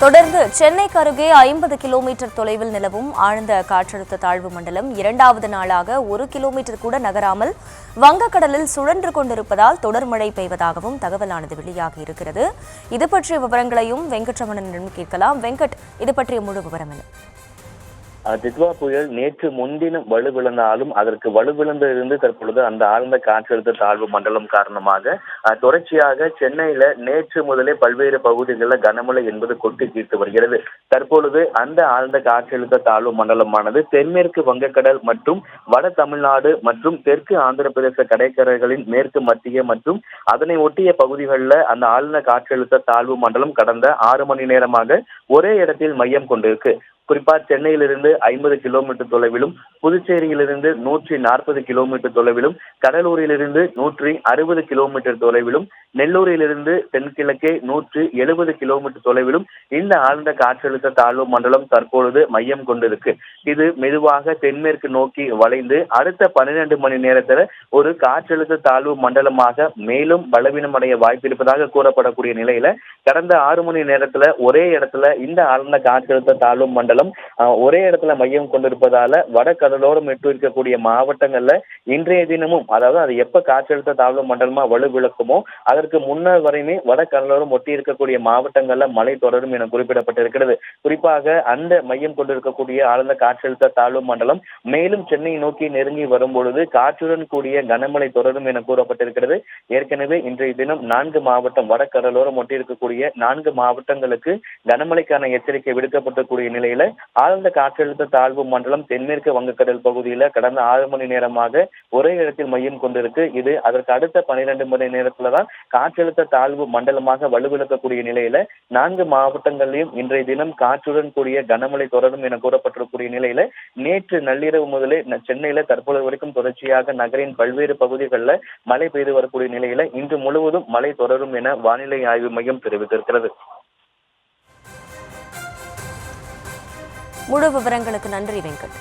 தொடர்ந்து சென்னைக்கு அருகே 50 கிலோமீட்டர் தொலைவில் நிலவும் ஆழ்ந்த காற்றழுத்த தாழ்வு மண்டலம் இரண்டாவது நாளாக 1 கிலோமீட்டர் கூட நகராமல் வங்கக்கடலில் சுழன்று கொண்டிருப்பதால் தொடர் மழை பெய்வதாகவும் தகவலானது வெளியாகி இருக்கிறது. இது பற்றிய விவரங்களையும் வெங்கட்ரமணனிடம் கேட்கலாம். வெங்கட், இது பற்றிய முழு விவரம் என்ன? தித்வா புயல் நேற்று முன்தினம் வலுவிழந்தாலும் அதற்கு வலுவிழந்திருந்து தற்பொழுது அந்த ஆழ்ந்த காற்றழுத்த தாழ்வு மண்டலம் காரணமாக தொடர்ச்சியாக சென்னையில நேற்று முதலே பல்வேறு பகுதிகளில் கனமழை என்பது கொட்டி தீர்த்து வருகிறது. தற்பொழுது அந்த ஆழ்ந்த காற்றழுத்த தாழ்வு மண்டலமானது தென்மேற்கு வங்கக்கடல் மற்றும் வட தமிழ்நாடு மற்றும் தெற்கு ஆந்திர பிரதேச கடற்கரைகளின் மேற்கு மத்திய மற்றும் அதனை ஒட்டிய பகுதிகளில் அந்த ஆழ்ந்த காற்றழுத்த தாழ்வு மண்டலம் கடந்த 6 மணி நேரமாக ஒரே இடத்தில் மையம் கொண்டிருக்கு. குறிப்பா சென்னையிலிருந்து 50 கிலோமீட்டர் தொலைவிலும், புதுச்சேரியிலிருந்து 140 கிலோமீட்டர் தொலைவிலும், கடலூரிலிருந்து 160 கிலோமீட்டர் தொலைவிலும், நெல்லூரிலிருந்து தென்கிழக்கே 170 கிலோமீட்டர் தொலைவிலும் இந்த ஆழ்ந்த காற்றழுத்த தாழ்வு மண்டலம் தற்பொழுது மையம் கொண்டிருக்கு. இது மெதுவாக தென்மேற்கு நோக்கி வளைந்து அடுத்த 12 மணி நேரத்தில் ஒரு காற்றழுத்த தாழ்வு மண்டலமாக மேலும் பலவீனமடைய வாய்ப்பிருப்பதாக கூறப்படக்கூடிய நிலையில கடந்த 6 மணி நேரத்துல ஒரே இடத்துல இந்த ஆழ்ந்த காற்றழுத்த தாழ்வு மண்டலம் ஒரே இடத்துல மையம் கொண்டிருப்பதால வட கடலோரம் எட்டு இருக்கக்கூடிய மாவட்டங்கள்ல இன்றைய தினமும், அதாவது அது எப்ப காற்றழுத்த தாழ்வு மண்டலமா வலுவிழக்குமோ அதற்கு முன்னர் வரையுமே வட கடலோரம் ஒட்டி இருக்கக்கூடிய மாவட்டங்கள்ல மழை தொடரும் என குறிப்பிடப்பட்டிருக்கிறது. குறிப்பாக அந்த மையம் கொண்டிருக்கக்கூடிய ஆழ்ந்த காற்றழுத்த தாழ்வு மண்டலம் மேலும் சென்னை நோக்கி நெருங்கி வரும் பொழுது காற்றுடன் கூடிய கனமழை தொடரும் என கூறப்பட்டிருக்கிறது. ஏற்கனவே இன்றைய தினம் 4 மாவட்டம் வட கடலோரம் ஒட்டி இருக்கக்கூடிய 4 மாவட்டங்களுக்கு கனமழைக்கான எச்சரிக்கை விடுக்கப்பட்டிருக்கூடிய நிலையில ஆழ்ந்த காற்றழுத்த தாழ்வு மண்டலம் தென்மேற்கு வங்கக்கடல் பகுதியில கடந்த 6 மணி நேரமாக ஒரே இடத்தில் மையம் கொண்டிருக்கு. இது அதற்கு அடுத்த 12 மணி நேரத்துலதான் காற்றழுத்த தாழ்வு மண்டலமாக வலுவிழக்கக்கூடிய நிலையில 4 மாவட்டங்களிலும் இன்றைய தினம் காற்றுடன் கூடிய கனமழை தொடரும் என கூறப்பட்டிருக்கூடிய நிலையில நேற்று நள்ளிரவு முதலே சென்னையில தற்போது வரைக்கும் தொடர்ச்சியாக நகரின் பல்வேறு பகுதிகளில் மழை பெய்து வரக்கூடிய நிலையில இன்று முழுவதும் மழை தொடரும் என வானிலை ஆய்வு மையம் தெரிவித்திருக்கிறது. முழு விவரங்களுக்கு நன்றி வெங்கட்.